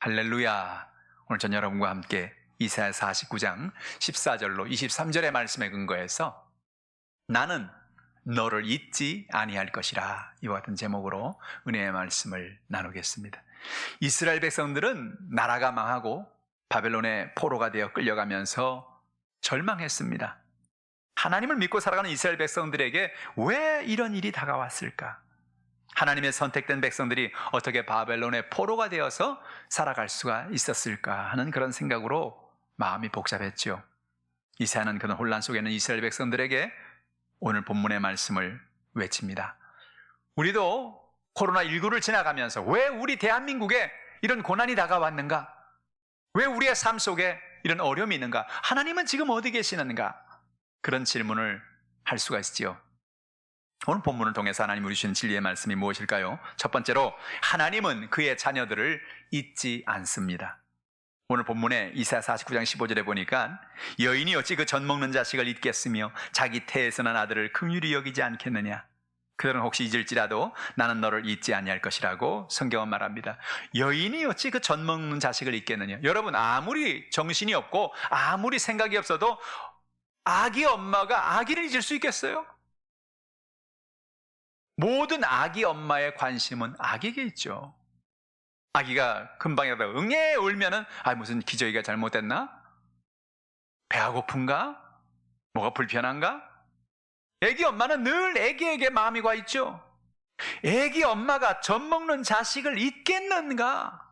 할렐루야. 오늘 전 여러분과 함께 이사야 49장 14절로 23절의 말씀에 근거해서 나는 너를 잊지 아니할 것이라, 이와 같은 제목으로 은혜의 말씀을 나누겠습니다. 이스라엘 백성들은 나라가 망하고 바벨론의 포로가 되어 끌려가면서 절망했습니다. 하나님을 믿고 살아가는 이스라엘 백성들에게 왜 이런 일이 다가왔을까? 하나님의 선택된 백성들이 어떻게 바벨론의 포로가 되어서 살아갈 수가 있었을까 하는 그런 생각으로 마음이 복잡했죠. 이사야는 그런 혼란 속에 있는 이스라엘 백성들에게 오늘 본문의 말씀을 외칩니다. 우리도 코로나19를 지나가면서 왜 우리 대한민국에 이런 고난이 다가왔는가? 왜 우리의 삶 속에 이런 어려움이 있는가? 하나님은 지금 어디 계시는가? 그런 질문을 할 수가 있지요. 오늘 본문을 통해서 하나님 우리 주신 진리의 말씀이 무엇일까요? 첫 번째로, 하나님은 그의 자녀들을 잊지 않습니다. 오늘 본문에 이사야 49장 15절에 보니까 여인이 어찌 그 젖 먹는 자식을 잊겠으며 자기 태에서 난 아들을 긍휼히 여기지 않겠느냐? 그들은 혹시 잊을지라도 나는 너를 잊지 아니할 것이라고 성경은 말합니다. 여인이 어찌 그 젖 먹는 자식을 잊겠느냐? 여러분, 아무리 정신이 없고 아무리 생각이 없어도 아기 엄마가 아기를 잊을 수 있겠어요? 모든 아기 엄마의 관심은 아기에게 있죠. 아기가 금방이라도 응애 울면은 무슨 기저귀가 잘못됐나? 배가 고픈가? 뭐가 불편한가? 아기 엄마는 늘 아기에게 마음이 가 있죠. 아기 엄마가 젖 먹는 자식을 잊겠는가?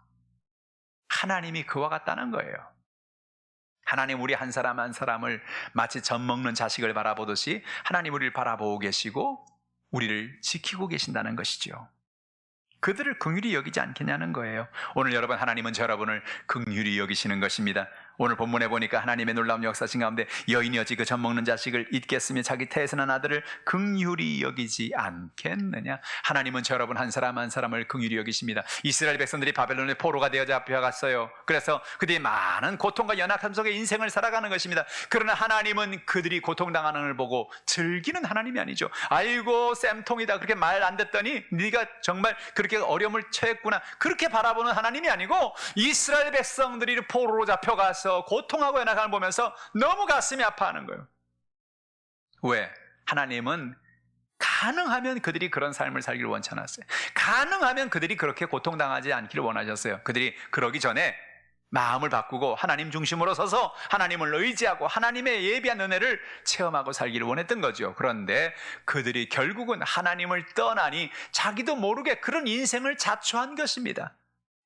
하나님이 그와 같다는 거예요. 하나님 우리 한 사람 한 사람을 마치 젖 먹는 자식을 바라보듯이 하나님 우리를 바라보고 계시고 우리를 지키고 계신다는 것이죠. 그들을 긍휼히 여기지 않겠냐는 거예요. 오늘 여러분, 하나님은 저 여러분을 긍휼히 여기시는 것입니다. 오늘 본문에 보니까 하나님의 놀라운 역사신 가운데 여인이 어찌 그 젖 먹는 자식을 잊겠으며 자기 태에서 난 아들을 긍휼히 여기지 않겠느냐? 하나님은 저 여러분 한 사람 한 사람을 긍휼히 여기십니다. 이스라엘 백성들이 바벨론의 포로가 되어 잡혀갔어요. 그래서 그들이 많은 고통과 연약함 속에 인생을 살아가는 것입니다. 그러나 하나님은 그들이 고통당하는 걸 보고 즐기는 하나님이 아니죠. 아이고 쌤통이다, 그렇게 말 안 됐더니 네가 정말 그렇게 어려움을 처했구나, 그렇게 바라보는 하나님이 아니고, 이스라엘 백성들이 포로로 잡혀가서 고통하고 연약함을 보면서 너무 가슴이 아파하는 거예요. 왜? 하나님은 가능하면 그들이 그런 삶을 살기를 원치 않았어요. 가능하면 그들이 그렇게 고통당하지 않기를 원하셨어요. 그들이 그러기 전에 마음을 바꾸고 하나님 중심으로 서서 하나님을 의지하고 하나님의 예비한 은혜를 체험하고 살기를 원했던 거죠. 그런데 그들이 결국은 하나님을 떠나니 자기도 모르게 그런 인생을 자초한 것입니다.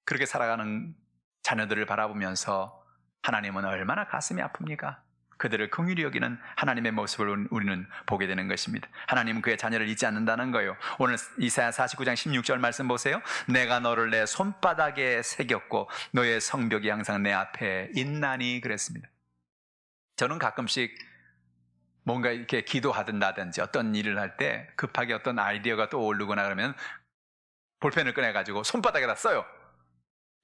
그렇게 살아가는 자녀들을 바라보면서 하나님은 얼마나 가슴이 아픕니까? 그들을 긍휼히 여기는 하나님의 모습을 우리는 보게 되는 것입니다. 하나님은 그의 자녀를 잊지 않는다는 거예요. 오늘 이사야 49장 16절 말씀 보세요. 내가 너를 내 손바닥에 새겼고 너의 성벽이 항상 내 앞에 있나니, 그랬습니다. 저는 가끔씩 뭔가 이렇게 기도하든다든지 어떤 일을 할 때 급하게 어떤 아이디어가 떠오르거나 그러면 볼펜을 꺼내가지고 손바닥에다 써요.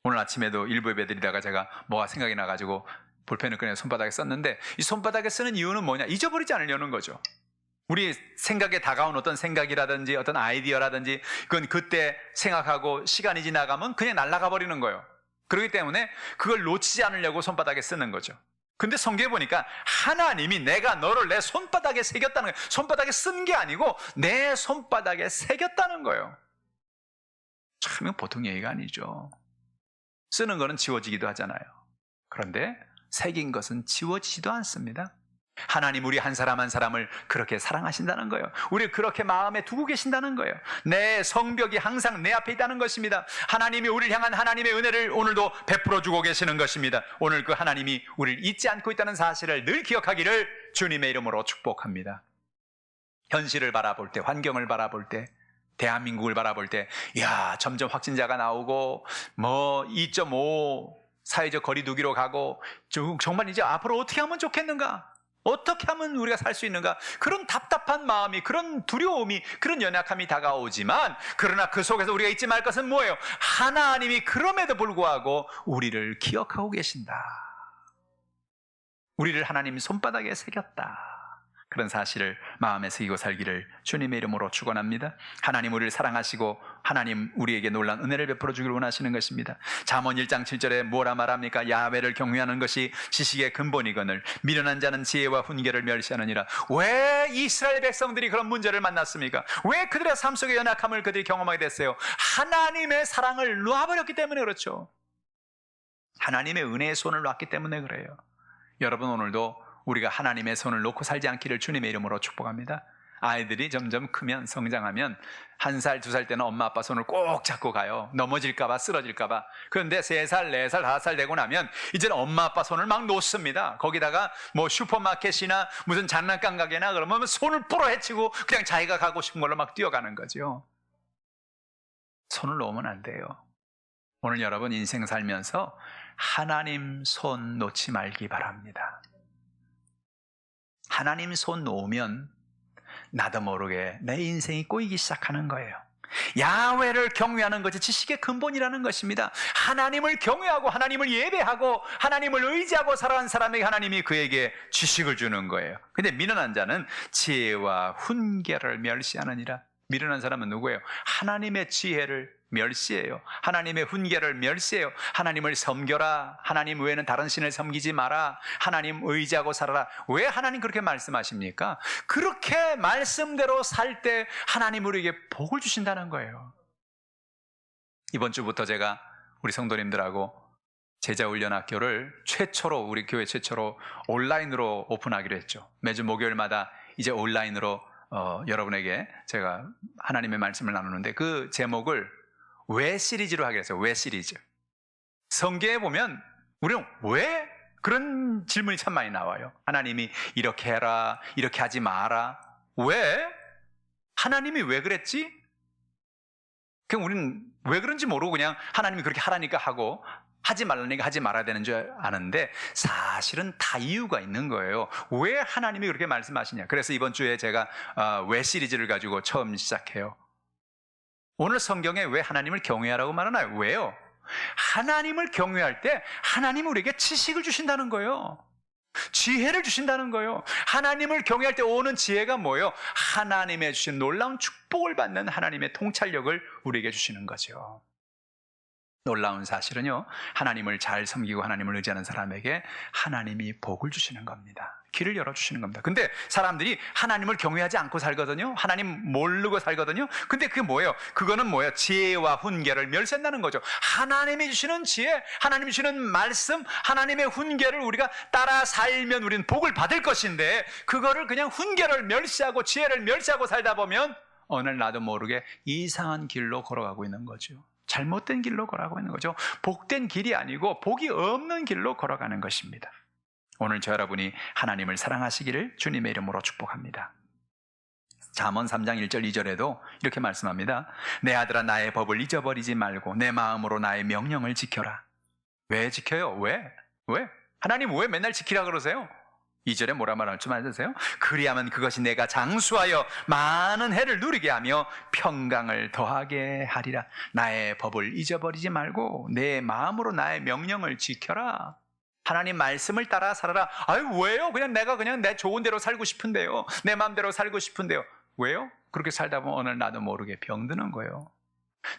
오늘 아침에도 일부 예배드리다가 제가 뭐가 생각이 나가지고 볼펜을 꺼내 손바닥에 썼는데, 이 손바닥에 쓰는 이유는 뭐냐? 잊어버리지 않으려는 거죠. 우리 생각에 다가온 어떤 생각이라든지 어떤 아이디어라든지 그건 그때 생각하고 시간이 지나가면 그냥 날아가 버리는 거예요. 그렇기 때문에 그걸 놓치지 않으려고 손바닥에 쓰는 거죠. 근데 성경에 보니까 하나님이 내가 너를 내 손바닥에 새겼다는 거예요. 손바닥에 쓴 게 아니고 내 손바닥에 새겼다는 거예요. 참 보통 얘기가 아니죠. 쓰는 거는 지워지기도 하잖아요. 그런데 새긴 것은 지워지지도 않습니다. 하나님 우리 한 사람 한 사람을 그렇게 사랑하신다는 거예요. 우리를 그렇게 마음에 두고 계신다는 거예요. 내 성벽이 항상 내 앞에 있다는 것입니다. 하나님이 우리를 향한 하나님의 은혜를 오늘도 베풀어 주고 계시는 것입니다. 오늘 그 하나님이 우리를 잊지 않고 있다는 사실을 늘 기억하기를 주님의 이름으로 축복합니다. 현실을 바라볼 때, 환경을 바라볼 때, 대한민국을 바라볼 때, 점점 확진자가 나오고 2.5 사회적 거리두기로 가고 정말 이제 앞으로 어떻게 하면 좋겠는가? 어떻게 하면 우리가 살 수 있는가? 그런 답답한 마음이, 그런 두려움이, 그런 연약함이 다가오지만, 그러나 그 속에서 우리가 잊지 말 것은 뭐예요? 하나님이 그럼에도 불구하고 우리를 기억하고 계신다. 우리를 하나님 손바닥에 새겼다. 그런 사실을 마음에 새기고 살기를 주님의 이름으로 축원합니다. 하나님 우리를 사랑하시고 하나님 우리에게 놀라운 은혜를 베풀어 주기를 원하시는 것입니다. 잠언 1장 7절에 뭐라 말합니까? 야훼를 경외하는 것이 지식의 근본이거늘 미련한 자는 지혜와 훈계를 멸시하느니라. 왜 이스라엘 백성들이 그런 문제를 만났습니까? 왜 그들의 삶 속의 연약함을 그들이 경험하게 됐어요? 하나님의 사랑을 놓아버렸기 때문에 그렇죠. 하나님의 은혜의 손을 놨기 때문에 그래요. 여러분 오늘도 우리가 하나님의 손을 놓고 살지 않기를 주님의 이름으로 축복합니다. 아이들이 점점 크면 성장하면 1살, 2살 때는 엄마 아빠 손을 꼭 잡고 가요. 넘어질까봐 쓰러질까봐. 그런데 3살, 4살, 5살 되고 나면 이제는 엄마 아빠 손을 막 놓습니다. 거기다가 뭐 슈퍼마켓이나 무슨 장난감 가게나 그러면 손을 풀어 헤치고 그냥 자기가 가고 싶은 걸로 막 뛰어가는 거죠. 손을 놓으면 안 돼요. 오늘 여러분 인생 살면서 하나님 손 놓지 말기 바랍니다. 하나님 손 놓으면 나도 모르게 내 인생이 꼬이기 시작하는 거예요. 야훼를 경외하는 것이 지식의 근본이라는 것입니다. 하나님을 경외하고 하나님을 예배하고 하나님을 의지하고 살아가는 사람에게 하나님이 그에게 지식을 주는 거예요. 근데 미련한 자는 지혜와 훈계를 멸시하느니라. 미련한 사람은 누구예요? 하나님의 지혜를 멸시해요. 하나님의 훈계를 멸시해요. 하나님을 섬겨라. 하나님 외에는 다른 신을 섬기지 마라. 하나님 의지하고 살아라. 왜 하나님 그렇게 말씀하십니까? 그렇게 말씀대로 살 때 하나님 우리에게 복을 주신다는 거예요. 이번 주부터 제가 우리 성도님들하고 제자훈련학교를 최초로 우리 교회 최초로 온라인으로 오픈하기로 했죠. 매주 목요일마다 이제 온라인으로 여러분에게 제가 하나님의 말씀을 나누는데 그 제목을 왜 시리즈로 하기로 했어요. 왜 시리즈. 성경에 보면 우리는 왜? 그런 질문이 참 많이 나와요. 하나님이 이렇게 해라, 이렇게 하지 마라. 왜? 하나님이 왜 그랬지? 그냥 우리는 왜 그런지 모르고 그냥 하나님이 그렇게 하라니까 하고 하지 말라니까 하지 말아야 되는 줄 아는데 사실은 다 이유가 있는 거예요. 왜 하나님이 그렇게 말씀하시냐. 그래서 이번 주에 제가 왜 시리즈를 가지고 처음 시작해요. 오늘 성경에 왜 하나님을 경외하라고 말하나요? 왜요? 하나님을 경외할 때 하나님은 우리에게 지식을 주신다는 거예요. 지혜를 주신다는 거예요. 하나님을 경외할 때 오는 지혜가 뭐예요? 하나님의 주신 놀라운 축복을 받는 하나님의 통찰력을 우리에게 주시는 거죠. 놀라운 사실은요, 하나님을 잘 섬기고 하나님을 의지하는 사람에게 하나님이 복을 주시는 겁니다. 길을 열어주시는 겁니다. 근데 사람들이 하나님을 경외하지 않고 살거든요. 하나님 모르고 살거든요. 근데 그게 뭐예요? 그거는 뭐예요? 지혜와 훈계를 멸시한다는 거죠. 하나님이 주시는 지혜, 하나님이 주시는 말씀, 하나님의 훈계를 우리가 따라 살면 우리는 복을 받을 것인데 그거를 그냥 훈계를 멸시하고 지혜를 멸시하고 살다 보면 어느 날 나도 모르게 이상한 길로 걸어가고 있는 거죠. 잘못된 길로 걸어가고 있는 거죠. 복된 길이 아니고 복이 없는 길로 걸어가는 것입니다. 오늘 저 여러분이 하나님을 사랑하시기를 주님의 이름으로 축복합니다. 잠언 3장 1절 2절에도 이렇게 말씀합니다. 내 아들아 나의 법을 잊어버리지 말고 내 마음으로 나의 명령을 지켜라. 왜 지켜요? 왜? 하나님 왜 맨날 지키라 그러세요? 2절에 뭐라 말할 줄 아세요? 그리하면 그것이 내가 장수하여 많은 해를 누리게 하며 평강을 더하게 하리라. 나의 법을 잊어버리지 말고 내 마음으로 나의 명령을 지켜라. 하나님 말씀을 따라 살아라. 아유 왜요? 내가 내 좋은 대로 살고 싶은데요. 내 마음대로 살고 싶은데요. 왜요? 그렇게 살다 보면 오늘 나도 모르게 병드는 거예요.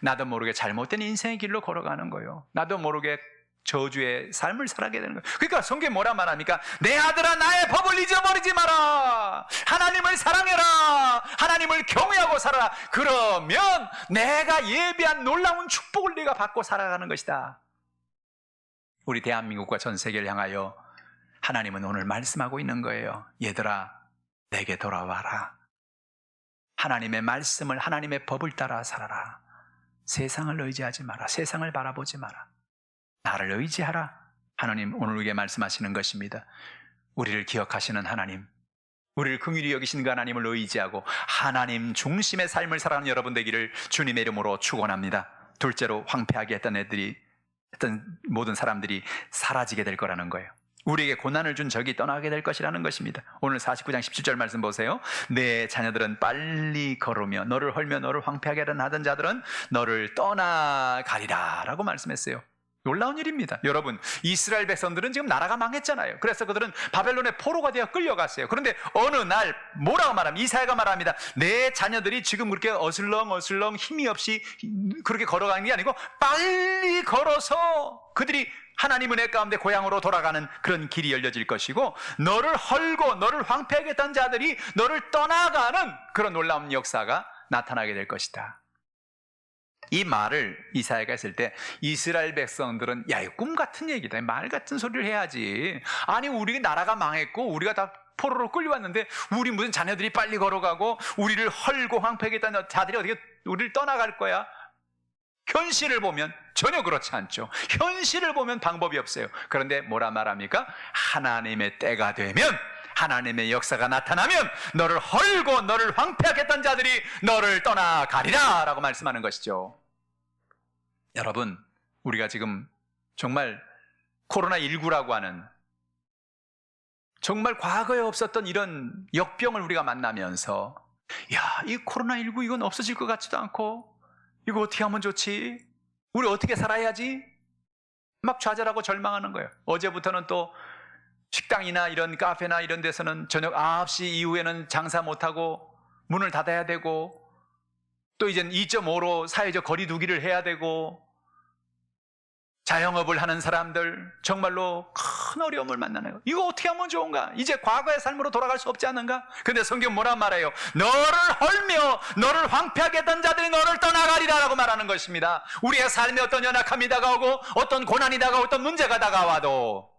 나도 모르게 잘못된 인생의 길로 걸어가는 거예요. 나도 모르게 저주의 삶을 살아가게 되는 거예요. 그러니까 성경에 뭐라 말합니까? 내 아들아 나의 법을 잊어버리지 마라. 하나님을 사랑해라. 하나님을 경외하고 살아라. 그러면 내가 예비한 놀라운 축복을 네가 받고 살아가는 것이다. 우리 대한민국과 전 세계를 향하여 하나님은 오늘 말씀하고 있는 거예요. 얘들아 내게 돌아와라. 하나님의 말씀을 하나님의 법을 따라 살아라. 세상을 의지하지 마라. 세상을 바라보지 마라. 나를 의지하라. 하나님 오늘 우리에게 말씀하시는 것입니다. 우리를 기억하시는 하나님, 우리를 긍휼히 여기시는 그 하나님을 의지하고 하나님 중심의 삶을 살아가는 여러분 되기를 주님의 이름으로 축원합니다. 둘째로 황폐하게 했던 모든 사람들이 사라지게 될 거라는 거예요. 우리에게 고난을 준 적이 떠나게 될 것이라는 것입니다. 오늘 49장 17절 말씀 보세요. 내 자녀들은 빨리 걸으며 너를 헐며 너를 황폐하게 하던 자들은 너를 떠나가리라 라고 말씀했어요. 놀라운 일입니다. 여러분, 이스라엘 백성들은 지금 나라가 망했잖아요. 그래서 그들은 바벨론의 포로가 되어 끌려갔어요. 그런데 어느 날 뭐라고 말합니까? 이사야가 말합니다. 내 자녀들이 지금 그렇게 어슬렁어슬렁 힘이 없이 그렇게 걸어가는 게 아니고 빨리 걸어서 그들이 하나님 은혜 가운데 고향으로 돌아가는 그런 길이 열려질 것이고, 너를 헐고 너를 황폐하겠다는 자들이 너를 떠나가는 그런 놀라운 역사가 나타나게 될 것이다. 이 말을 이사야가 했을 때 이스라엘 백성들은 야, 이거 꿈 같은 얘기다, 말 같은 소리를 해야지. 아니, 우리 나라가 망했고 우리가 다 포로로 끌려왔는데 우리 무슨 자녀들이 빨리 걸어가고 우리를 헐고 황폐하겠다는 자들이 어떻게 우리를 떠나갈 거야? 현실을 보면 전혀 그렇지 않죠. 현실을 보면 방법이 없어요. 그런데 뭐라 말합니까? 하나님의 때가 되면, 하나님의 역사가 나타나면 너를 헐고 너를 황폐하겠다는 자들이 너를 떠나가리라 라고 말씀하는 것이죠. 여러분, 우리가 지금 정말 코로나19라고 하는 정말 과거에 없었던 이런 역병을 우리가 만나면서, 야, 이 코로나19 이건 없어질 것 같지도 않고 이거 어떻게 하면 좋지? 우리 어떻게 살아야지? 막 좌절하고 절망하는 거예요. 어제부터는 또 식당이나 이런 카페나 이런 데서는 저녁 9시 이후에는 장사 못하고 문을 닫아야 되고, 또 이젠 2.5로 사회적 거리 두기를 해야 되고, 자영업을 하는 사람들 정말로 큰 어려움을 만나네요. 이거 어떻게 하면 좋은가? 이제 과거의 삶으로 돌아갈 수 없지 않는가? 근데 성경 뭐라 말해요? 너를 헐며 너를 황폐하게 했던 자들이 너를 떠나가리라 라고 말하는 것입니다. 우리의 삶에 어떤 연약함이 다가오고 어떤 고난이 다가오고 어떤 문제가 다가와도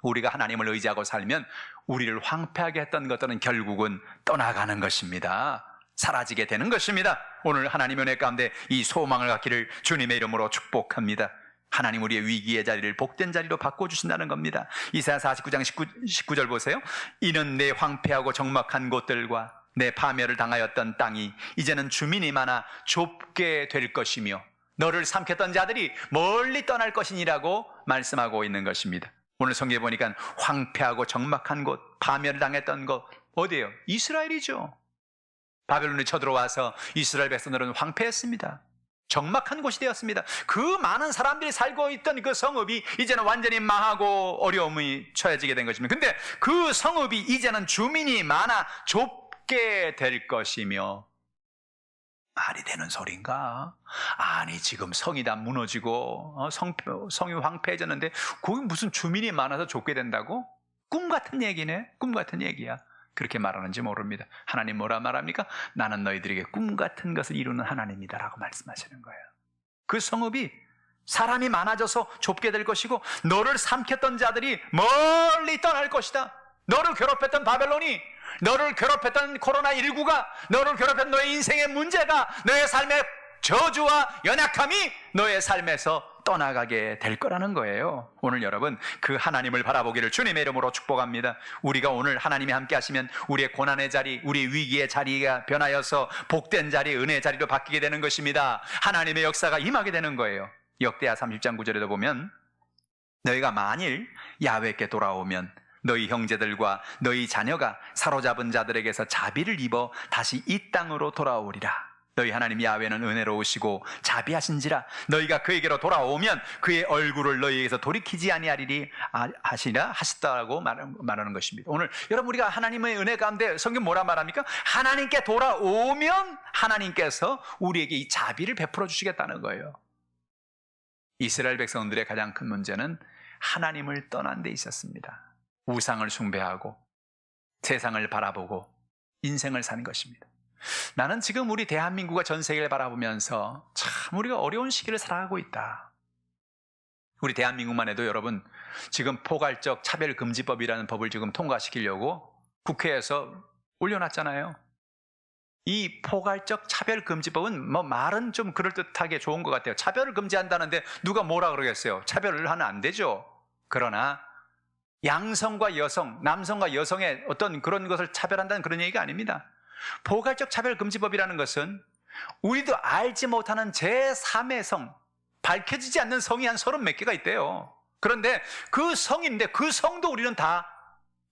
우리가 하나님을 의지하고 살면 우리를 황폐하게 했던 것들은 결국은 떠나가는 것입니다. 사라지게 되는 것입니다. 오늘 하나님의 은혜 가운데 이 소망을 갖기를 주님의 이름으로 축복합니다. 하나님 우리의 위기의 자리를 복된 자리로 바꿔주신다는 겁니다. 이사야 49장 19절 보세요. 이는 내 황폐하고 적막한 곳들과 내 파멸을 당하였던 땅이 이제는 주민이 많아 좁게 될 것이며 너를 삼켰던 자들이 멀리 떠날 것이니라고 말씀하고 있는 것입니다. 오늘 성경에 보니까 황폐하고 적막한 곳, 파멸을 당했던 곳 어디예요? 이스라엘이죠. 바벨론이 쳐들어와서 이스라엘 백성들은 황폐했습니다. 적막한 곳이 되었습니다. 그 많은 사람들이 살고 있던 그 성읍이 이제는 완전히 망하고 어려움이 처해지게 된 것입니다. 근데 그 성읍이 이제는 주민이 많아 좁게 될 것이며, 말이 되는 소린가? 아니, 지금 성이 다 무너지고 성이 황폐해졌는데 거기 무슨 주민이 많아서 좁게 된다고? 꿈 같은 얘기네. 꿈 같은 얘기야. 그렇게 말하는지 모릅니다. 하나님 뭐라 말합니까? 나는 너희들에게 꿈 같은 것을 이루는 하나님이다 라고 말씀하시는 거예요. 그 성읍이 사람이 많아져서 좁게 될 것이고 너를 삼켰던 자들이 멀리 떠날 것이다. 너를 괴롭혔던 바벨론이, 너를 괴롭혔던 코로나19가, 너를 괴롭혔던 너의 인생의 문제가, 너의 삶의 저주와 연약함이 너의 삶에서 떠나가게 될 거라는 거예요. 오늘 여러분 그 하나님을 바라보기를 주님의 이름으로 축복합니다. 우리가 오늘 하나님이 함께 하시면 우리의 고난의 자리, 우리 위기의 자리가 변하여서 복된 자리, 은혜의 자리로 바뀌게 되는 것입니다. 하나님의 역사가 임하게 되는 거예요. 역대하 30장 9절에도 보면 너희가 만일 야훼께 돌아오면 너희 형제들과 너희 자녀가 사로잡은 자들에게서 자비를 입어 다시 이 땅으로 돌아오리라. 너희 하나님 야훼는 은혜로우시고 자비하신지라 너희가 그에게로 돌아오면 그의 얼굴을 너희에게서 돌이키지 아니하리리 하시다라고 말하는 것입니다. 오늘 여러분 우리가 하나님의 은혜 가운데 성경 뭐라 말합니까? 하나님께 돌아오면 하나님께서 우리에게 이 자비를 베풀어 주시겠다는 거예요. 이스라엘 백성들의 가장 큰 문제는 하나님을 떠난 데 있었습니다. 우상을 숭배하고 세상을 바라보고 인생을 사는 것입니다. 나는 지금 우리 대한민국과 전 세계를 바라보면서 참 우리가 어려운 시기를 살아가고 있다. 우리 대한민국만 해도 여러분 지금 포괄적 차별금지법이라는 법을 지금 통과시키려고 국회에서 올려놨잖아요. 이 포괄적 차별금지법은 뭐 말은 좀 그럴듯하게 좋은 것 같아요. 차별을 금지한다는데 누가 뭐라 그러겠어요? 차별을 하면 안 되죠. 그러나 양성과 여성, 남성과 여성의 어떤 그런 것을 차별한다는 그런 얘기가 아닙니다. 포괄적 차별금지법이라는 것은 우리도 알지 못하는 제3의 성, 밝혀지지 않는 성이 한 30 몇 개가 있대요. 그런데 그 성인데 그 성도 우리는 다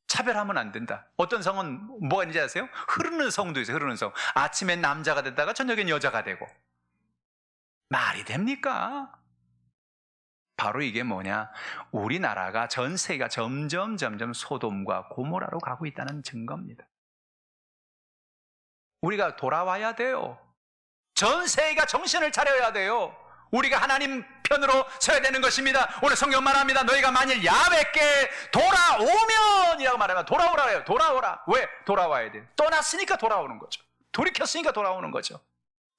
차별하면 안 된다. 어떤 성은 뭐가 있는지 아세요? 흐르는 성도 있어요. 흐르는 성. 아침엔 남자가 됐다가 저녁엔 여자가 되고. 말이 됩니까? 바로 이게 뭐냐? 우리나라가 전 세계가 점점 소돔과 고모라로 가고 있다는 증거입니다. 우리가 돌아와야 돼요. 전 세계가 정신을 차려야 돼요. 우리가 하나님 편으로 서야 되는 것입니다. 오늘 성경 말합니다. 너희가 만일 야훼께 돌아오면 이라고 말하면 돌아오라 해요. 돌아오라. 왜? 돌아와야 돼요. 떠났으니까 돌아오는 거죠. 돌이켰으니까 돌아오는 거죠.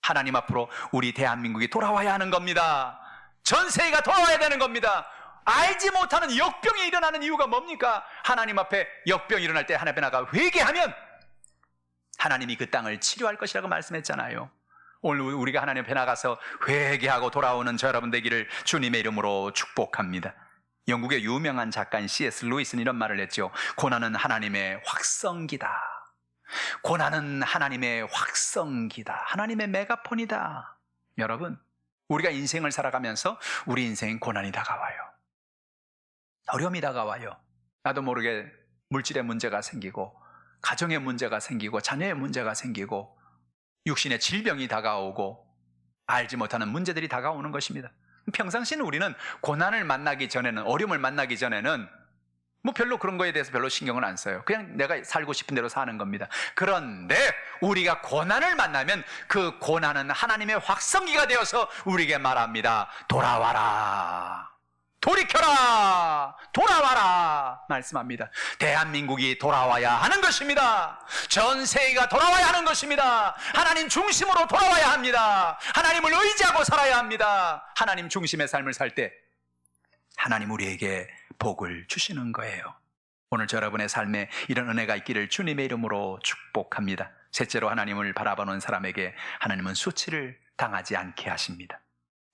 하나님 앞으로 우리 대한민국이 돌아와야 하는 겁니다. 전 세계가 돌아와야 되는 겁니다. 알지 못하는 역병이 일어나는 이유가 뭡니까? 하나님 앞에 역병이 일어날 때 하나님 앞에 나가 회개하면 하나님이 그 땅을 치료할 것이라고 말씀했잖아요. 오늘 우리가 하나님 앞에 나가서 회개하고 돌아오는 저 여러분 되기를 주님의 이름으로 축복합니다. 영국의 유명한 작가인 C.S. 루이스는 이런 말을 했죠. 고난은 하나님의 확성기다. 고난은 하나님의 확성기다. 하나님의 메가폰이다. 여러분, 우리가 인생을 살아가면서 우리 인생엔 고난이 다가와요. 어려움이 다가와요. 나도 모르게 물질의 문제가 생기고 가정의 문제가 생기고 자녀의 문제가 생기고 육신의 질병이 다가오고 알지 못하는 문제들이 다가오는 것입니다. 평상시는 우리는 고난을 만나기 전에는, 어려움을 만나기 전에는 뭐 별로 그런 거에 대해서 별로 신경을 안 써요. 그냥 내가 살고 싶은 대로 사는 겁니다. 그런데 우리가 고난을 만나면 그 고난은 하나님의 확성기가 되어서 우리에게 말합니다. 돌아와라. 돌이켜라. 돌아와라. 말씀합니다. 대한민국이 돌아와야 하는 것입니다. 전 세계가 돌아와야 하는 것입니다. 하나님 중심으로 돌아와야 합니다. 하나님을 의지하고 살아야 합니다. 하나님 중심의 삶을 살 때 하나님 우리에게 복을 주시는 거예요. 오늘 저 여러분의 삶에 이런 은혜가 있기를 주님의 이름으로 축복합니다. 셋째로 하나님을 바라보는 사람에게 하나님은 수치를 당하지 않게 하십니다.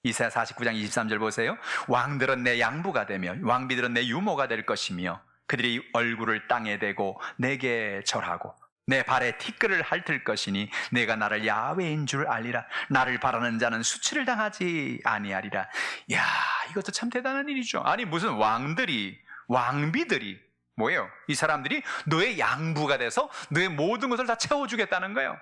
이사야 49장 23절 보세요. 왕들은 내 양부가 되며 왕비들은 내 유모가 될 것이며 그들이 얼굴을 땅에 대고 내게 절하고 내 발에 티끌을 핥을 것이니 내가 나를 야훼인 줄 알리라. 나를 바라는 자는 수치를 당하지 아니하리라. 이야, 이것도 참 대단한 일이죠. 아니 무슨 왕들이, 왕비들이 뭐예요? 이 사람들이 너의 양부가 돼서 너의 모든 것을 다 채워주겠다는 거예요.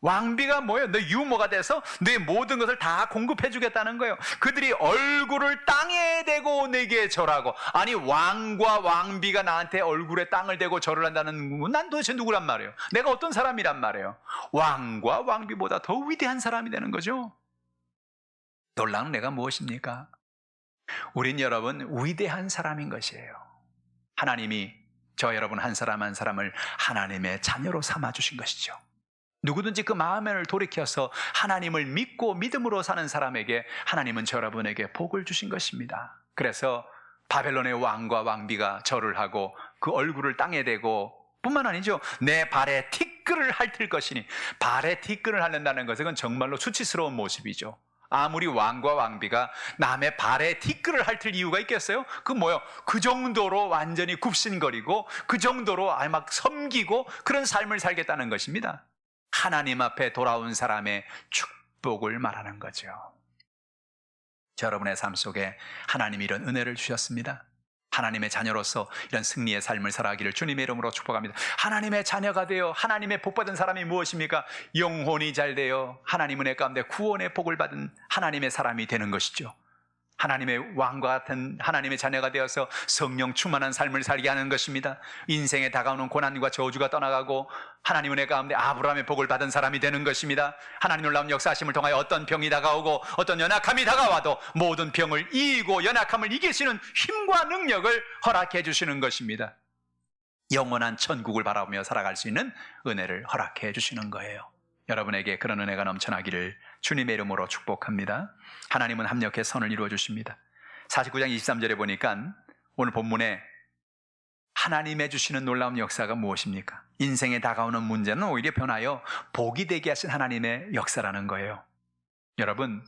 왕비가 뭐예요? 너 유모가 돼서 너의 모든 것을 다 공급해 주겠다는 거예요. 그들이 얼굴을 땅에 대고 내게 절하고. 아니 왕과 왕비가 나한테 얼굴에 땅을 대고 절을 한다는 건 난 도대체 누구란 말이에요? 내가 어떤 사람이란 말이에요? 왕과 왕비보다 더 위대한 사람이 되는 거죠. 놀라운 내가 무엇입니까? 우린 여러분 위대한 사람인 것이에요. 하나님이 저 여러분 한 사람 한 사람을 하나님의 자녀로 삼아주신 것이죠. 누구든지 그 마음을 돌이켜서 하나님을 믿고 믿음으로 사는 사람에게 하나님은 저 여러분에게 복을 주신 것입니다. 그래서 바벨론의 왕과 왕비가 절을 하고 그 얼굴을 땅에 대고 뿐만 아니죠. 내 발에 티끌을 핥을 것이니, 발에 티끌을 핥는다는 것은 정말로 수치스러운 모습이죠. 아무리 왕과 왕비가 남의 발에 티끌을 핥을 이유가 있겠어요? 그 뭐요? 그 정도로 완전히 굽신거리고 그 정도로 막 섬기고 그런 삶을 살겠다는 것입니다. 하나님 앞에 돌아온 사람의 축복을 말하는 거죠. 여러분의 삶 속에 하나님이 이런 은혜를 주셨습니다. 하나님의 자녀로서 이런 승리의 삶을 살아가기를 주님의 이름으로 축복합니다. 하나님의 자녀가 되어 하나님의 복받은 사람이 무엇입니까? 영혼이 잘 되어 하나님 은혜 가운데 구원의 복을 받은 하나님의 사람이 되는 것이죠. 하나님의 왕과 같은 하나님의 자녀가 되어서 성령 충만한 삶을 살게 하는 것입니다. 인생에 다가오는 고난과 저주가 떠나가고 하나님 은혜 가운데 아브라함의 복을 받은 사람이 되는 것입니다. 하나님 놀라운 역사하심을 통하여 어떤 병이 다가오고 어떤 연약함이 다가와도 모든 병을 이기고 연약함을 이기시는 힘과 능력을 허락해 주시는 것입니다. 영원한 천국을 바라보며 살아갈 수 있는 은혜를 허락해 주시는 거예요. 여러분에게 그런 은혜가 넘쳐나기를 주님의 이름으로 축복합니다. 하나님은 합력해 선을 이루어 주십니다. 49장 23절에 보니까 오늘 본문에 하나님의 주시는 놀라운 역사가 무엇입니까? 인생에 다가오는 문제는 오히려 변하여 복이 되게 하신 하나님의 역사라는 거예요. 여러분,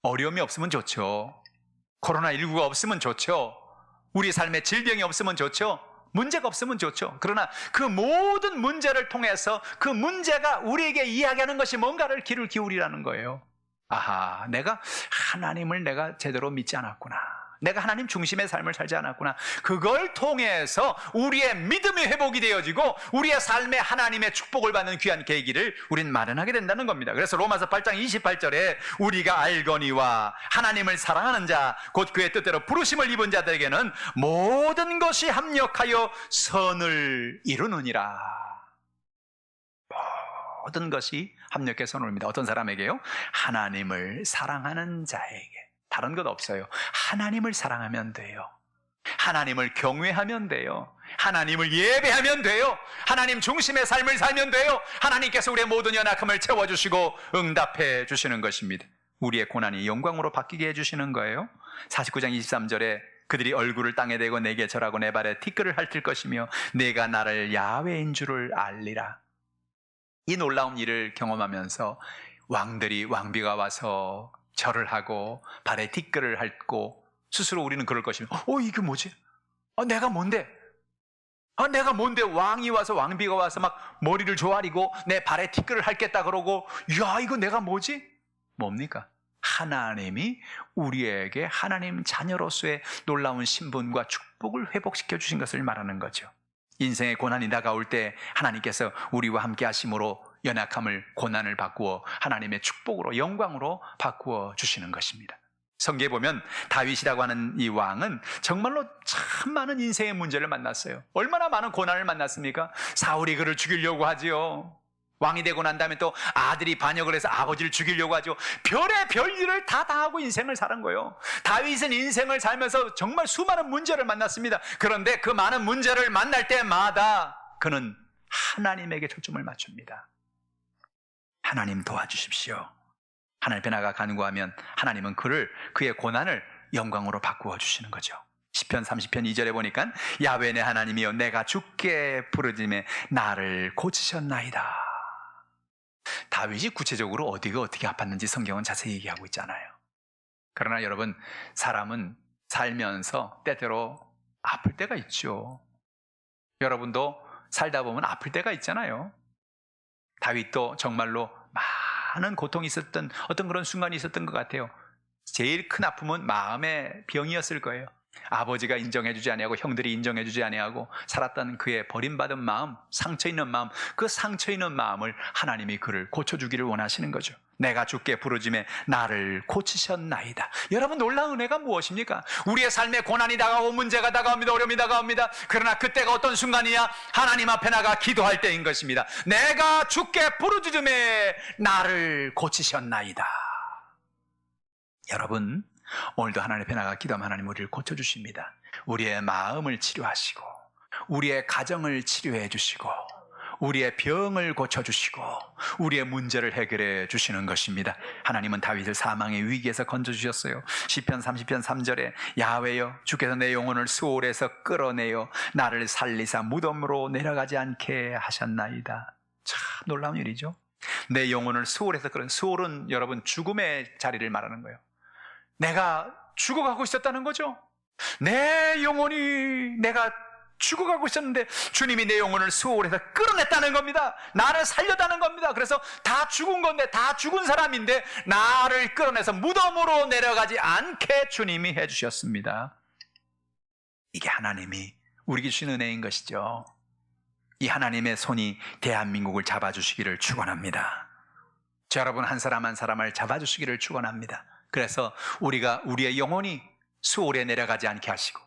어려움이 없으면 좋죠. 코로나19가 없으면 좋죠. 우리 삶에 질병이 없으면 좋죠. 문제가 없으면 좋죠. 그러나 그 모든 문제를 통해서 그 문제가 우리에게 이야기하는 것이 뭔가를 귀를 기울이라는 거예요. 아하, 내가 하나님을 내가 제대로 믿지 않았구나. 내가 하나님 중심의 삶을 살지 않았구나. 그걸 통해서 우리의 믿음이 회복이 되어지고 우리의 삶에 하나님의 축복을 받는 귀한 계기를 우린 마련하게 된다는 겁니다. 그래서 로마서 8장 28절에 우리가 알거니와 하나님을 사랑하는 자 곧 그의 뜻대로 부르심을 입은 자들에게는 모든 것이 합력하여 선을 이루느니라. 모든 것이 합력해 선을 이룹니다. 어떤 사람에게요? 하나님을 사랑하는 자에게. 다른 것 없어요. 하나님을 사랑하면 돼요. 하나님을 경외하면 돼요. 하나님을 예배하면 돼요. 하나님 중심의 삶을 살면 돼요. 하나님께서 우리의 모든 연약함을 채워주시고 응답해 주시는 것입니다. 우리의 고난이 영광으로 바뀌게 해주시는 거예요. 49장 23절에 그들이 얼굴을 땅에 대고 내게 절하고 내 발에 티끌을 핥을 것이며 내가 나를 야훼인 줄을 알리라. 이 놀라운 일을 경험하면서 왕비가 와서 절을 하고 발에 티끌을 핥고 스스로 우리는 그럴 것이며 이게 뭐지? 내가 뭔데? 내가 뭔데? 왕이 와서 왕비가 와서 막 머리를 조아리고 내 발에 티끌을 핥겠다 그러고 야 이거 내가 뭐지? 뭡니까? 하나님이 우리에게 하나님 자녀로서의 놀라운 신분과 축복을 회복시켜 주신 것을 말하는 거죠. 인생의 고난이 다가올 때 하나님께서 우리와 함께 하심으로 연약함을 고난을 바꾸어 하나님의 축복으로 영광으로 바꾸어 주시는 것입니다. 성경에 보면 다윗이라고 하는 이 왕은 정말로 참 많은 인생의 문제를 만났어요. 얼마나 많은 고난을 만났습니까? 사울이 그를 죽이려고 하지요. 왕이 되고 난 다음에 또 아들이 반역을 해서 아버지를 죽이려고 하죠. 별의 별일을 다 당하고 인생을 사는 거예요. 다윗은 인생을 살면서 정말 수많은 문제를 만났습니다. 그런데 그 많은 문제를 만날 때마다 그는 하나님에게 초점을 맞춥니다. 하나님 도와주십시오. 하나님 앞에 나가 간구하면 하나님은 그의 고난을 영광으로 바꾸어 주시는 거죠. 시편 30편 2절에 보니까 야훼 내 하나님이여 내가 주께 부르짖음에 나를 고치셨나이다. 다윗이 구체적으로 어디가 어떻게 아팠는지 성경은 자세히 얘기하고 있잖아요. 그러나 여러분, 사람은 살면서 때때로 아플 때가 있죠. 여러분도 살다 보면 아플 때가 있잖아요. 다윗도 정말로 많은 고통이 있었던 어떤 그런 순간이 있었던 것 같아요. 제일 큰 아픔은 마음의 병이었을 거예요. 아버지가 인정해주지 아니하고 형들이 인정해주지 아니하고 살았던 그의 버림받은 마음, 상처 있는 마음, 그 상처 있는 마음을 하나님이 그를 고쳐주기를 원하시는 거죠. 내가 주께 부르짖음에 나를 고치셨나이다. 여러분, 놀라운 은혜가 무엇입니까? 우리의 삶에 고난이 다가오고 문제가 다가옵니다. 어려움이 다가옵니다. 그러나 그때가 어떤 순간이냐? 하나님 앞에 나가 기도할 때인 것입니다. 내가 주께 부르짖음에 나를 고치셨나이다. 여러분, 오늘도 하나님 앞에 나가 기도하면 하나님 우리를 고쳐주십니다. 우리의 마음을 치료하시고 우리의 가정을 치료해 주시고 우리의 병을 고쳐주시고 우리의 문제를 해결해 주시는 것입니다. 하나님은 다윗을 사망의 위기에서 건져주셨어요. 시편 30편 3절에 야훼여 주께서 내 영혼을 수올에서 끌어내어 나를 살리사 무덤으로 내려가지 않게 하셨나이다. 참 놀라운 일이죠. 내 영혼을 수올에서 끌어내어. 수올은 여러분 죽음의 자리를 말하는 거예요. 내가 죽어가고 있었다는 거죠. 내 영혼이 내가 죽어가고 있었는데 주님이 내 영혼을 수올에서 끌어냈다는 겁니다. 나를 살렸다는 겁니다. 그래서 다 죽은 건데, 다 죽은 사람인데 나를 끌어내서 무덤으로 내려가지 않게 주님이 해주셨습니다. 이게 하나님이 우리에게 주신 은혜인 것이죠. 이 하나님의 손이 대한민국을 잡아주시기를 축원합니다. 저 여러분 한 사람 한 사람을 잡아주시기를 축원합니다. 그래서 우리의 영혼이 수올에 내려가지 않게 하시고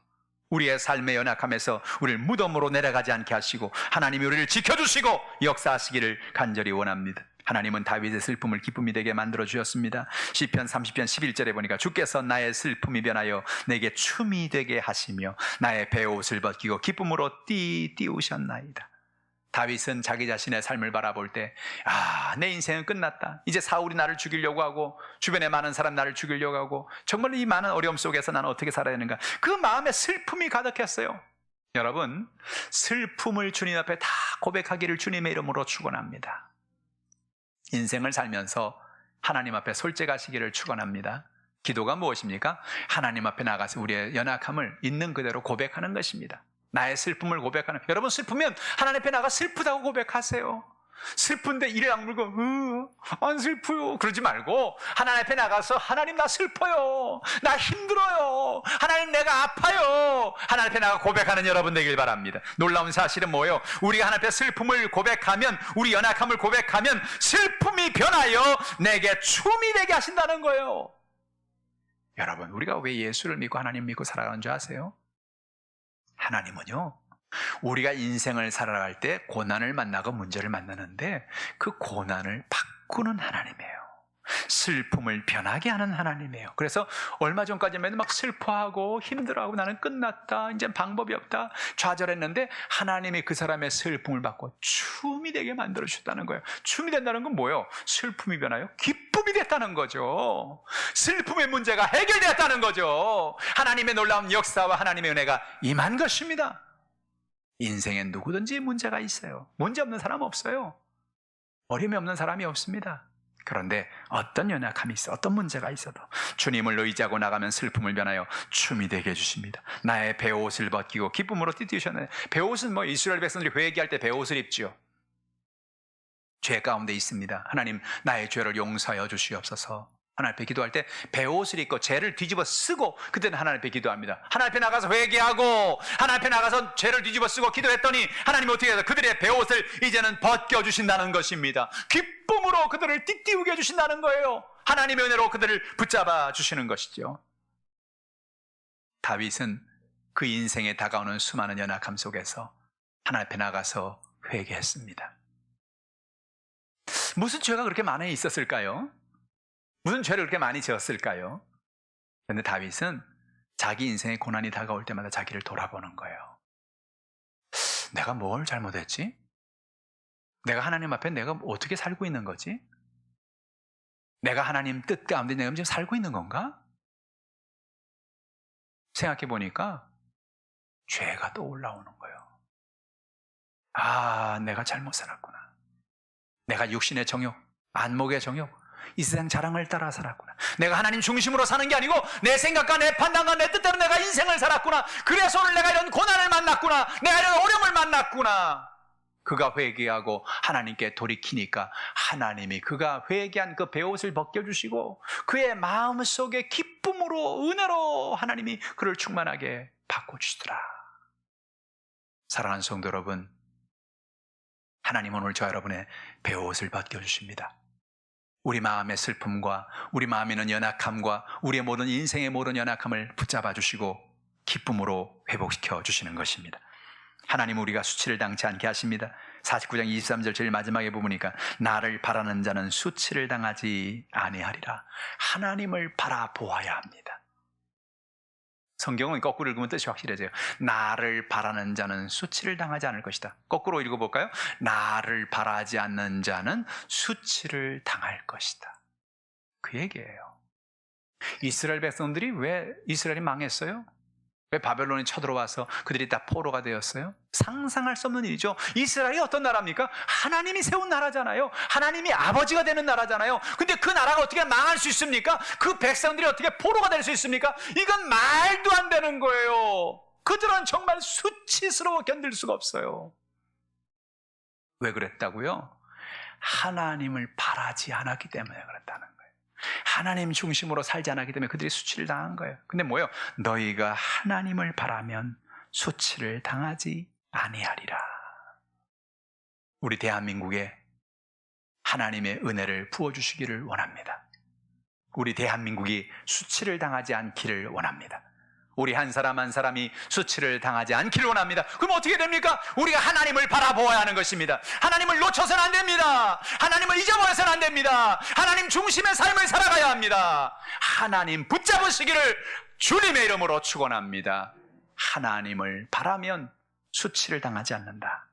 우리의 삶의 연약함에서 우리를 무덤으로 내려가지 않게 하시고 하나님이 우리를 지켜주시고 역사하시기를 간절히 원합니다. 하나님은 다윗의 슬픔을 기쁨이 되게 만들어 주셨습니다. 시편 30편 11절에 보니까 주께서 나의 슬픔이 변하여 내게 춤이 되게 하시며 나의 베옷을 벗기고 기쁨으로 띄우셨나이다. 다윗은 자기 자신의 삶을 바라볼 때 내 인생은 끝났다. 이제 사울이 나를 죽이려고 하고 주변에 많은 사람 나를 죽이려고 하고 정말 이 많은 어려움 속에서 나는 어떻게 살아야 되는가. 그 마음에 슬픔이 가득했어요. 여러분, 슬픔을 주님 앞에 다 고백하기를 주님의 이름으로 축원합니다. 인생을 살면서 하나님 앞에 솔직하시기를 축원합니다. 기도가 무엇입니까? 하나님 앞에 나가서 우리의 연약함을 있는 그대로 고백하는 것입니다. 나의 슬픔을 고백하는. 여러분, 슬프면 하나님 앞에 나가 슬프다고 고백하세요. 슬픈데 이를 악물고 안 슬퍼요 그러지 말고 하나님 앞에 나가서 하나님 나 슬퍼요, 나 힘들어요, 하나님 내가 아파요, 하나님 앞에 나가 고백하는 여러분 되길 바랍니다. 놀라운 사실은 뭐예요? 우리가 하나님 앞에 슬픔을 고백하면, 우리 연약함을 고백하면 슬픔이 변하여 내게 춤이 되게 하신다는 거예요. 여러분, 우리가 왜 예수를 믿고 하나님 믿고 살아가는 줄 아세요? 하나님은요, 우리가 인생을 살아갈 때 고난을 만나고 문제를 만나는데 그 고난을 바꾸는 하나님이에요. 슬픔을 변하게 하는 하나님이에요. 그래서 얼마 전까지만 막 슬퍼하고 힘들어하고 나는 끝났다, 이제 방법이 없다 좌절했는데 하나님이 그 사람의 슬픔을 바꿔 춤이 되게 만들어 주셨다는 거예요. 춤이 된다는 건 뭐예요? 슬픔이 변하여 기쁨이 됐다는 거죠. 슬픔의 문제가 해결됐다는 거죠. 하나님의 놀라운 역사와 하나님의 은혜가 임한 것입니다. 인생에 누구든지 문제가 있어요. 문제 없는 사람 없어요. 어려움이 없는 사람이 없습니다. 그런데 어떤 연약함이 있어, 어떤 문제가 있어도 주님을 의지하고 나가면 슬픔을 변하여 춤이 되게 해주십니다. 나의 베옷을 벗기고 기쁨으로 띠띠우셨네. 베옷은 뭐 이스라엘 백성들이 회개할 때 베옷을 입지요. 죄 가운데 있습니다. 하나님 나의 죄를 용서하여 주시옵소서. 하나님 앞에 기도할 때 베옷을 입고 죄를 뒤집어 쓰고 그때는 하나님 앞에 기도합니다. 하나님 앞에 나가서 회개하고 하나님 앞에 나가서 죄를 뒤집어 쓰고 기도했더니 하나님이 어떻게 해서 그들의 베옷을 이제는 벗겨주신다는 것입니다. 기쁨으로 그들을 띠띠우게 해주신다는 거예요. 하나님의 은혜로 그들을 붙잡아 주시는 것이죠. 다윗은 그 인생에 다가오는 수많은 연약함 속에서 하나님 앞에 나가서 회개했습니다. 무슨 죄가 그렇게 많이 있었을까요? 무슨 죄를 그렇게 많이 지었을까요? 그런데 다윗은 자기 인생의 고난이 다가올 때마다 자기를 돌아보는 거예요. 내가 뭘 잘못했지? 내가 하나님 앞에 내가 어떻게 살고 있는 거지? 내가 하나님 뜻 가운데 내가 지금 살고 있는 건가? 생각해 보니까 죄가 또 올라오는 거예요. 아, 내가 잘못 살았구나. 내가 육신의 정욕, 안목의 정욕, 이 세상 자랑을 따라 살았구나. 내가 하나님 중심으로 사는 게 아니고 내 생각과 내 판단과 내 뜻대로 내가 인생을 살았구나. 그래서 오늘 내가 이런 고난을 만났구나. 내가 이런 어려움을 만났구나. 그가 회개하고 하나님께 돌이키니까 하나님이 그가 회개한 그 베옷을 벗겨주시고 그의 마음속에 기쁨으로 은혜로 하나님이 그를 충만하게 바꿔주시더라. 사랑하는 성도 여러분, 하나님은 오늘 저 여러분의 베옷을 벗겨주십니다. 우리 마음의 슬픔과 우리 마음에 있는 연약함과 우리의 모든 인생의 모든 연약함을 붙잡아 주시고 기쁨으로 회복시켜 주시는 것입니다. 하나님은 우리가 수치를 당치 않게 하십니다. 49장 23절 제일 마지막에 보니까 나를 바라는 자는 수치를 당하지 아니하리라. 하나님을 바라보아야 합니다. 성경은 거꾸로 읽으면 뜻이 확실해져요. 나를 바라는 자는 수치를 당하지 않을 것이다. 거꾸로 읽어볼까요? 나를 바라지 않는 자는 수치를 당할 것이다. 그 얘기예요. 이스라엘 백성들이 왜 이스라엘이 망했어요? 왜 바벨론이 쳐들어와서 그들이 다 포로가 되었어요? 상상할 수 없는 일이죠. 이스라엘이 어떤 나라입니까? 하나님이 세운 나라잖아요. 하나님이 아버지가 되는 나라잖아요. 근데 그 나라가 어떻게 망할 수 있습니까? 그 백성들이 어떻게 포로가 될 수 있습니까? 이건 말도 안 되는 거예요. 그들은 정말 수치스러워 견딜 수가 없어요. 왜 그랬다고요? 하나님을 바라지 않았기 때문에 그랬다는 거예요. 하나님 중심으로 살지 않았기 때문에 그들이 수치를 당한 거예요. 근데 뭐예요? 너희가 하나님을 바라면 수치를 당하지 아니하리라. 우리 대한민국에 하나님의 은혜를 부어주시기를 원합니다. 우리 대한민국이 수치를 당하지 않기를 원합니다. 우리 한 사람 한 사람이 수치를 당하지 않기를 원합니다. 그럼 어떻게 됩니까? 우리가 하나님을 바라보아야 하는 것입니다. 하나님을 놓쳐서는 안 됩니다. 하나님을 잊어버려서는 안 됩니다. 하나님 중심의 삶을 살아가야 합니다. 하나님 붙잡으시기를 주님의 이름으로 축원합니다. 하나님을 바라면 수치를 당하지 않는다.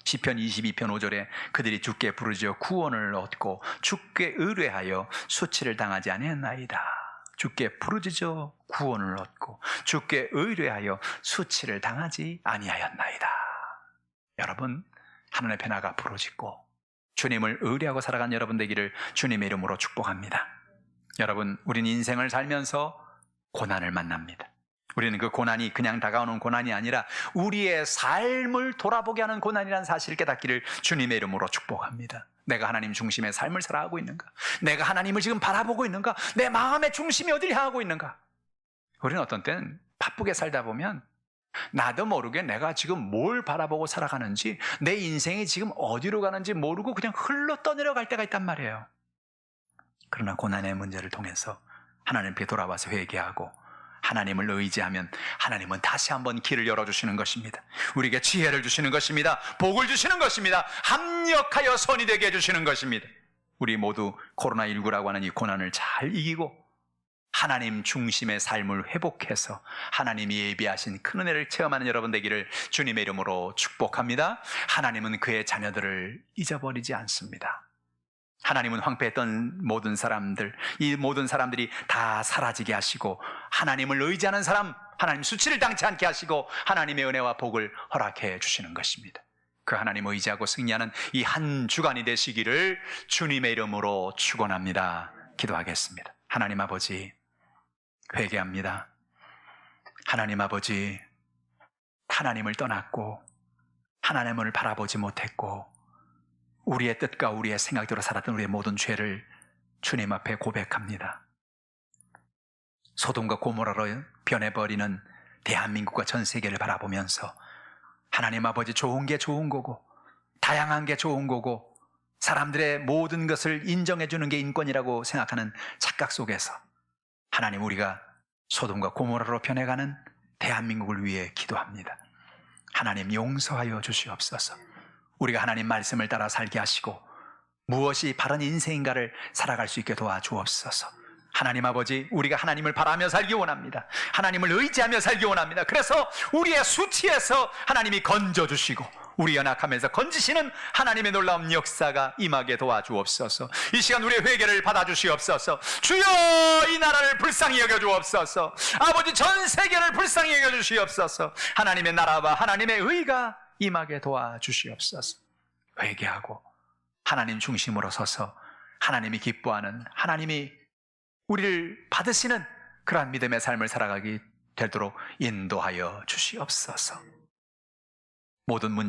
시편 22편 5절에 그들이 주께 부르짖어 구원을 얻고 주께 의뢰하여 수치를 당하지 아니하나이다. 주께 부르짖어 구원을 얻고 주께 의뢰하여 수치를 당하지 아니하였나이다. 여러분, 하나님 앞에 나가 부르짖고 주님을 의뢰하고 살아간 여러분 되기를 주님의 이름으로 축복합니다. 여러분, 우린 인생을 살면서 고난을 만납니다. 우리는 그 고난이 그냥 다가오는 고난이 아니라 우리의 삶을 돌아보게 하는 고난이라는 사실을 깨닫기를 주님의 이름으로 축복합니다. 내가 하나님 중심의 삶을 살아가고 있는가? 내가 하나님을 지금 바라보고 있는가? 내 마음의 중심이 어디를 향하고 있는가? 우리는 어떤 때는 바쁘게 살다 보면 나도 모르게 내가 지금 뭘 바라보고 살아가는지, 내 인생이 지금 어디로 가는지 모르고 그냥 흘러 떠내려갈 때가 있단 말이에요. 그러나 고난의 문제를 통해서 하나님께 돌아와서 회개하고 하나님을 의지하면 하나님은 다시 한번 길을 열어주시는 것입니다. 우리에게 지혜를 주시는 것입니다. 복을 주시는 것입니다. 합력하여 선이 되게 해주시는 것입니다. 우리 모두 코로나19라고 하는 이 고난을 잘 이기고 하나님 중심의 삶을 회복해서 하나님이 예비하신 큰 은혜를 체험하는 여러분 되기를 주님의 이름으로 축복합니다. 하나님은 그의 자녀들을 잊어버리지 않습니다. 하나님은 황폐했던 모든 사람들, 이 모든 사람들이 다 사라지게 하시고 하나님을 의지하는 사람, 하나님 수치를 당치 않게 하시고 하나님의 은혜와 복을 허락해 주시는 것입니다. 그 하나님 의지하고 승리하는 이 한 주간이 되시기를 주님의 이름으로 축원합니다. 기도하겠습니다. 하나님 아버지, 회개합니다. 하나님 아버지, 하나님을 떠났고 하나님을 바라보지 못했고 우리의 뜻과 우리의 생각대로 살았던 우리의 모든 죄를 주님 앞에 고백합니다. 소돔과 고모라로 변해버리는 대한민국과 전 세계를 바라보면서 하나님 아버지, 좋은 게 좋은 거고 다양한 게 좋은 거고 사람들의 모든 것을 인정해 주는 게 인권이라고 생각하는 착각 속에서 하나님, 우리가 소돔과 고모라로 변해가는 대한민국을 위해 기도합니다. 하나님 용서하여 주시옵소서. 우리가 하나님 말씀을 따라 살게 하시고 무엇이 바른 인생인가를 살아갈 수 있게 도와주옵소서. 하나님 아버지, 우리가 하나님을 바라며 살기 원합니다. 하나님을 의지하며 살기 원합니다. 그래서 우리의 수치에서 하나님이 건져주시고 우리 연약함에서 건지시는 하나님의 놀라운 역사가 임하게 도와주옵소서. 이 시간 우리의 회개를 받아주시옵소서. 주여, 이 나라를 불쌍히 여겨주옵소서. 아버지, 전 세계를 불쌍히 여겨주시옵소서. 하나님의 나라와 하나님의 의가 임하게 도와주시옵소서. 회개하고 하나님 중심으로 서서 하나님이 기뻐하는, 하나님이 우리를 받으시는 그러한 믿음의 삶을 살아가게 되도록 인도하여 주시옵소서. 모든 문제